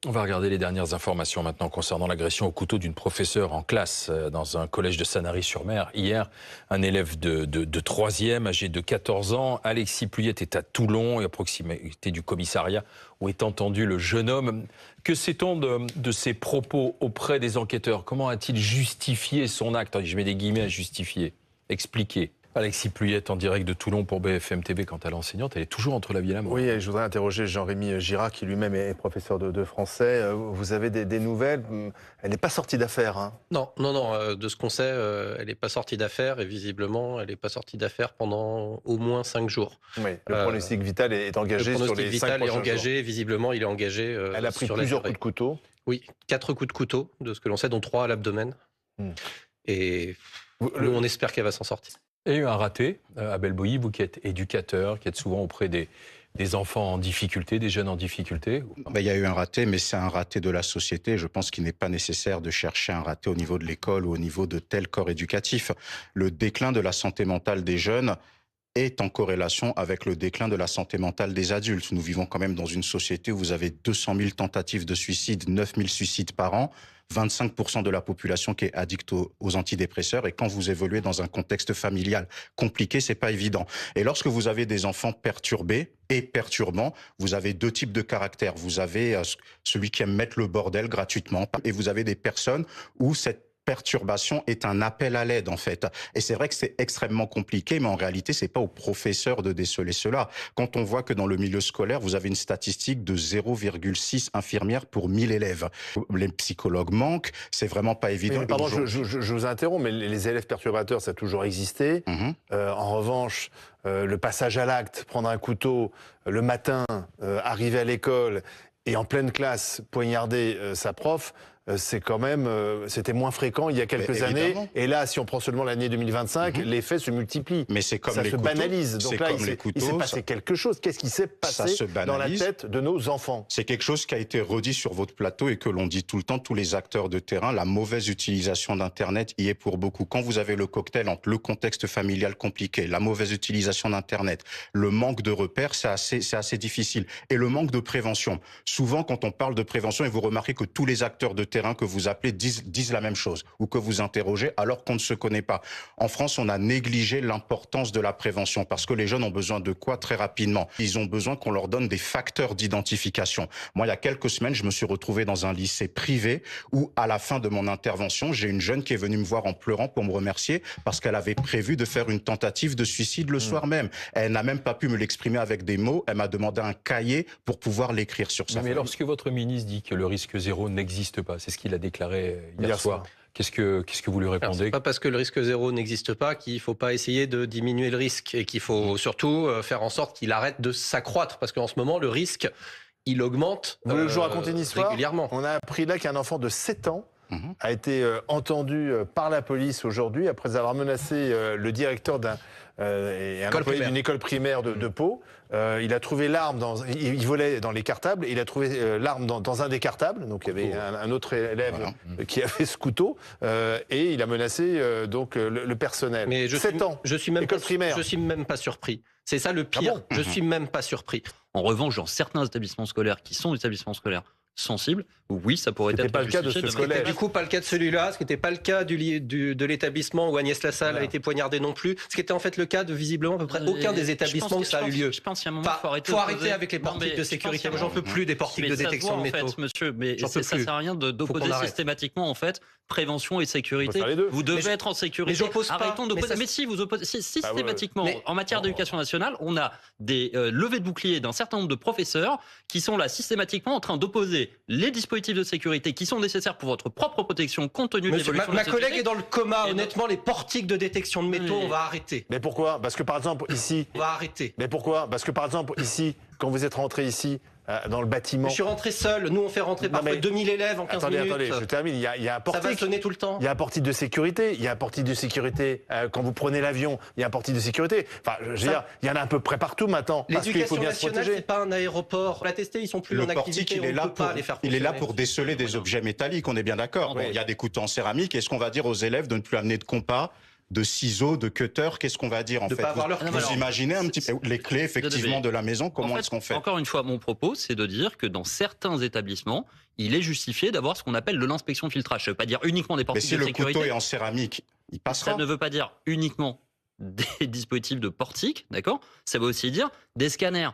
On va regarder les dernières informations maintenant concernant l'agression au couteau d'une professeure en classe dans un collège de Sanary-sur-Mer. Hier, un élève de 3e, âgé de 14 ans, Alexis Pluyette, est à Toulon, à proximité du commissariat où est entendu le jeune homme. Que sait-on de ses propos auprès des enquêteurs? Comment a-t-il justifié son acte? Je mets des guillemets à justifier. Expliquer. Alexis Pluyette en direct de Toulon pour BFM TV. Quant à l'enseignante, elle est toujours entre la vie et la mort. Oui, je voudrais interroger Jean-Rémy Girard, qui lui-même est professeur de français. Vous avez des nouvelles? Elle n'est pas sortie d'affaire, hein? Non. De ce qu'on sait, elle n'est pas sortie d'affaire et visiblement, elle n'est pas sortie d'affaire pendant au moins 5 jours. Oui, le pronostic vital est engagé sur les 5 prochains jours. Visiblement, il est engagé. Elle a pris plusieurs coups de couteau. Oui, 4 coups de couteau, de ce que l'on sait, dont 3 à l'abdomen. Et nous, on espère qu'elle va s'en sortir. Il y a eu un raté, Abel Boilly, vous qui êtes éducateur, qui êtes souvent auprès des enfants en difficulté, des jeunes en difficulté. Il y a eu un raté, mais c'est un raté de la société. Je pense qu'il n'est pas nécessaire de chercher un raté au niveau de l'école ou au niveau de tel corps éducatif. Le déclin de la santé mentale des jeunes est en corrélation avec le déclin de la santé mentale des adultes. Nous vivons quand même dans une société où vous avez 200 000 tentatives de suicide, 9 000 suicides par an, 25% de la population qui est addicte aux antidépresseurs. Et quand vous évoluez dans un contexte familial compliqué, c'est pas évident. Et lorsque vous avez des enfants perturbés et perturbants, vous avez 2 types de caractères. Vous avez celui qui aime mettre le bordel gratuitement, et vous avez des personnes où cette perturbation est un appel à l'aide, en fait. Et c'est vrai que c'est extrêmement compliqué, mais en réalité, c'est pas aux professeurs de déceler cela. Quand on voit que dans le milieu scolaire, vous avez une statistique de 0,6 infirmières pour 1000 élèves. Les psychologues manquent, c'est vraiment pas évident. Mais pardon, je vous interromps, mais les élèves perturbateurs, ça a toujours existé. En revanche, le passage à l'acte, prendre un couteau le matin, arriver à l'école et en pleine classe poignarder sa prof, c'est quand même, c'était moins fréquent il y a quelques années. Et là, si on prend seulement l'année 2025, les faits se multiplient. Mais c'est comme ça les se couteaux, banalise. Donc là, il s'est passé quelque chose. Qu'est-ce qui s'est passé dans la tête de nos enfants? C'est quelque chose qui a été redit sur votre plateau et que l'on dit tout le temps, tous les acteurs de terrain. La mauvaise utilisation d'Internet y est pour beaucoup. Quand vous avez le cocktail entre le contexte familial compliqué, la mauvaise utilisation d'Internet, le manque de repères, c'est assez difficile. Et le manque de prévention. Souvent, quand on parle de prévention, et vous remarquez que tous les acteurs de terrain que vous appelez disent la même chose ou que vous interrogez alors qu'on ne se connaît pas. En France, on a négligé l'importance de la prévention parce que les jeunes ont besoin de quoi très rapidement? Ils ont besoin qu'on leur donne des facteurs d'identification. Moi, il y a quelques semaines, je me suis retrouvé dans un lycée privé où, à la fin de mon intervention, j'ai une jeune qui est venue me voir en pleurant pour me remercier parce qu'elle avait prévu de faire une tentative de suicide le soir même. Elle n'a même pas pu me l'exprimer avec des mots. Elle m'a demandé un cahier pour pouvoir l'écrire sur sa feuille. Mais lorsque votre ministre dit que le risque zéro n'existe pas, c'est ce qu'il a déclaré hier soir. Qu'est-ce que vous lui répondez? C'est pas parce que le risque zéro n'existe pas qu'il faut pas essayer de diminuer le risque et qu'il faut surtout faire en sorte qu'il arrête de s'accroître parce qu'en ce moment le risque il augmente. Vous voulez que je vous raconte une histoire régulièrement. On a appris là qu'un enfant de 7 ans a été entendu par la police aujourd'hui après avoir menacé le directeur et un employé d'une école primaire de Pau. Il a trouvé l'arme, il volait dans les cartables, et il a trouvé l'arme dans un des cartables. Donc il y avait un autre élève qui avait ce couteau, et il a menacé donc le personnel. Mais 7 ans, je suis même école primaire. Je suis même pas surpris. C'est ça le pire. Je suis même pas surpris. En revanche, dans certains établissements scolaires qui sont des établissements scolaires sensibles, oui, ça pourrait être pas le cas de ce collège. Du coup, pas le cas de celui-là, ce qui n'était pas le cas de l'établissement où Agnès Lassalle a été poignardée non plus, ce qui était en fait le cas de visiblement à peu près aucun des établissements où ça a eu lieu. Je pense qu'il y a un moment, faut arrêter avec les portiques de sécurité. Moi, j'en peux plus des portiques de détection de métaux. Monsieur, mais ça sert à rien d'opposer systématiquement en fait prévention et sécurité. Vous devez être en sécurité. Arrêtons d'opposer. Mais si vous opposez systématiquement en matière d'éducation nationale, on a des levées de boucliers d'un certain nombre de professeurs qui sont là systématiquement en train d'opposer les dispositifs de sécurité qui sont nécessaires pour votre propre protection compte tenu de l'évolution de la société. Ma collègue est dans le coma. Honnêtement, les portiques de détection de métaux, on va arrêter. Mais pourquoi? Parce que par exemple ici... On va arrêter. Mais pourquoi? Parce que par exemple ici, quand vous êtes rentré ici, dans le bâtiment... Je suis rentré seul. Nous, on fait rentrer parfois 2000 élèves en 15 minutes. Attendez, je termine. Il y a un portique. Ça va sonner tout le temps. Il y a un portique de sécurité. Il y a un portique de sécurité quand vous prenez l'avion. Il y a un portique de sécurité. Enfin, je veux dire, il y en a à peu près partout maintenant. L'éducation nationale, c'est pas un aéroport. On l'a testé, ils sont plus en activité. Il est là pour déceler des objets métalliques, on est bien d'accord. Bon, il y a des couteaux en céramique. Est-ce qu'on va dire aux élèves de ne plus amener de compas, de ciseaux, de cutter, qu'est-ce qu'on va dire en fait? Vous imaginez un petit peu les clés effectivement de la maison, comment est-ce qu'on fait? Encore une fois, mon propos, c'est de dire que dans certains établissements, il est justifié d'avoir ce qu'on appelle de l'inspection filtrage. Ça ne veut pas dire uniquement des portiques de sécurité. Mais si le couteau est en céramique, il passera. Ça ne veut pas dire uniquement des dispositifs de portique, d'accord? Ça veut aussi dire des scanners.